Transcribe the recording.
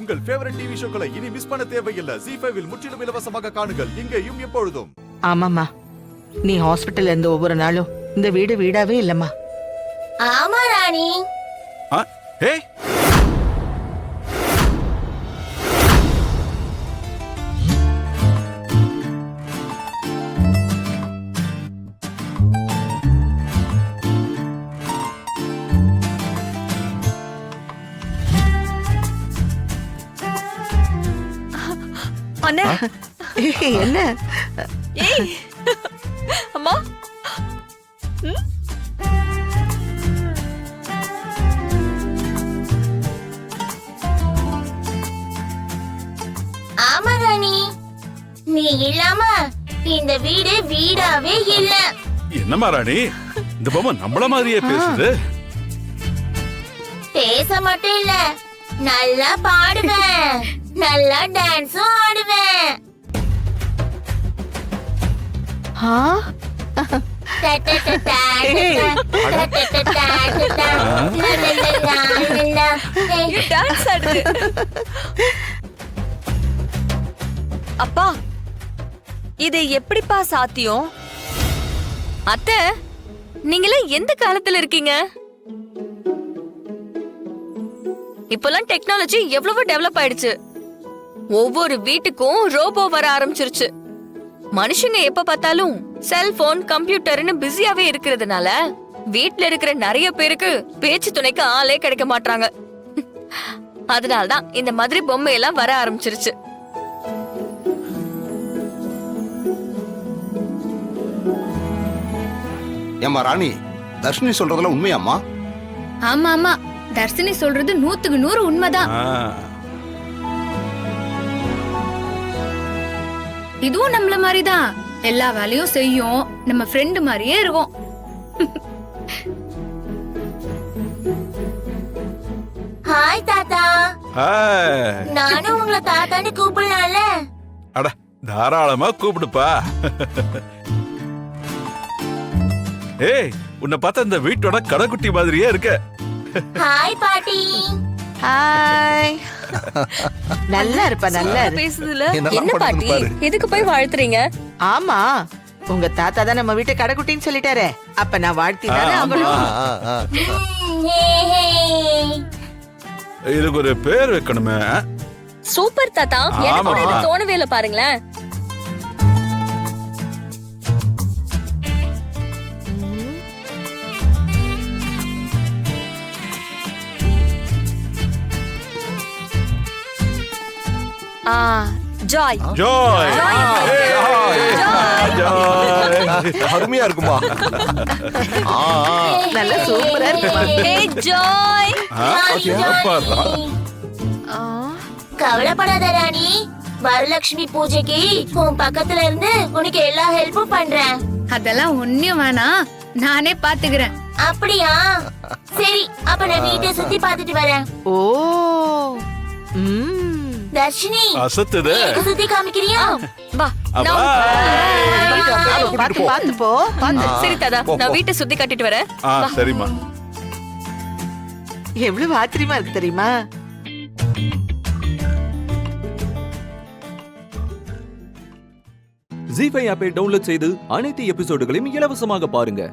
உங்கள் favourite TV ஷோக்களை இனி miss பண்ண தேவையில்லை. ஜீ5 இல் முற்றிலும் இலவசமாக காணுங்கள். இங்கேயும் எப்பொழுதும். ஆமாம்மா, நீ ஹாஸ்பிட்டல்ல இருந்து ஒவ்வொரு நாளும் இந்த வீடு வீடாவே இல்லம்மா. ஆமா ராணி. ஏய், அண்ணே, என்ன ஏய் அம்மா, ஆமா ராணி, நீ இல்லாம இந்த வீடு வீடாவே இல்ல. என்னம்மா ராணி, இந்த பொம்மை நம்மள மாதிரியே பேசுது. பேச மட்டும் இல்ல, நல்லா பாடுவேன், நல்லா டான்ஸும் ஆடுவேன். டான்ஸ் ஆடுது. அப்பா, இது எப்படிப்பா சாத்தியம்? அத்தை, நீங்களே எந்த காலத்துல இருக்கீங்க? இப்பெல்லாம் டெக்னாலஜி எவ்வளவு டெவலப் ஆயிடுச்சு. ஒவ்வொரு வீட்டுக்கும் ரோபோ வர ஆரம்பிச்சிருச்சு. மனுஷங்க எப்ப பார்த்தாலும் செல்போன், கம்ப்யூட்டர்னு பிஸியாவே இருக்கிறதுனால வீட்ல இருக்கிற நிறைய பேருக்கு பேச்சு துணைக்கு ஆளே கிடைக்க மாட்டாங்க. அதனாலதான் இந்த மாதிரி பொம்மை எல்லாம் வர ஆரம்பிச்சிருச்சு. ஏம்மா ராணி, தர்ஷினி சொல்றதுல உண்மையாம்மா? ஆமா ஆமா, தர்ஷினி சொல்றது 100க்கு 100 உண்மைதான். இதுவும் நம்மள மாதிரிதான், எல்லா வேலையும் செய்யும், நம்ம ஃப்ரெண்ட் மாதிரியே இருக்கும். ஹாய் தாத்தா. ஹாய். நானும் உங்களை தாத்தான்னு கூப்பிடலாம்ல? அட, தாராளமா கூப்பிடுப்பா. ஏய், உன்னை பார்த்தா இந்த வீட்டோட கடைக்குட்டி மாதிரியே இருக்க. ஹாய் பாட்டி. ஹாய். நல்லா இருப்பா, நல்லா இரு. பேசுதுல என்னெல்லாம் என்ன பாட்டி, பண்ணுதுன்னு பாரு. எதுக்கு போய் வாழ்த்துறீங்க? ஆமா, உங்க தாத்தா தான் நம்ம வீட்டை கடைக்குட்டின்னு சொல்லிட்டாரே, அப்ப நான் வாழ்த்தி தானே ஆகணும். ஹே, ஹே. இதுக்கு ஒரு பேர் வைக்கணுமே. சூப்பர் தாத்தா, எனக்கு கூட இது ஆமா. தோணவே இல்ல பாருங்களேன். ஜாய். ஜாய். ஏய், ஜாய். அருமையா இருக்குமா? நல்லா சூப்பரா இருக்குமா? ஏய் ஜாய். சிறப்பாடா. கவலைப்படாத ராணி, வரலட்சுமி பூஜைக்கு உன் பக்கத்துல இருந்து உனக்கு எல்லா ஹெல்ப்பும் பண்றேன். அதெல்லாம் ஒண்ணும் வேணாம், நானே பாத்துக்கிறேன். அப்படியா? சரி, அப்ப நான் வீட்டை சுத்தி பார்த்துட்டு வரேன். ஓ, ம். தர்ஷினி, அசத்துது. எனக்கு சுத்தி காமிக்கிறியா? வா. அப்பா. பாத்து பாத்து போ, பாத்து. சரி தாத்தா, நான் வீட்டை சுத்தி கட்டிட்டு வரேன். சரிம்மா. எவ்வளவு ஆச்சரியமா இருக்கு தெரியுமா? ஜீ5 ஆப்பை டவுன்லோட் செய்து அனைத்து எபிசோடுகளையும் இலவசமாக பாருங்க.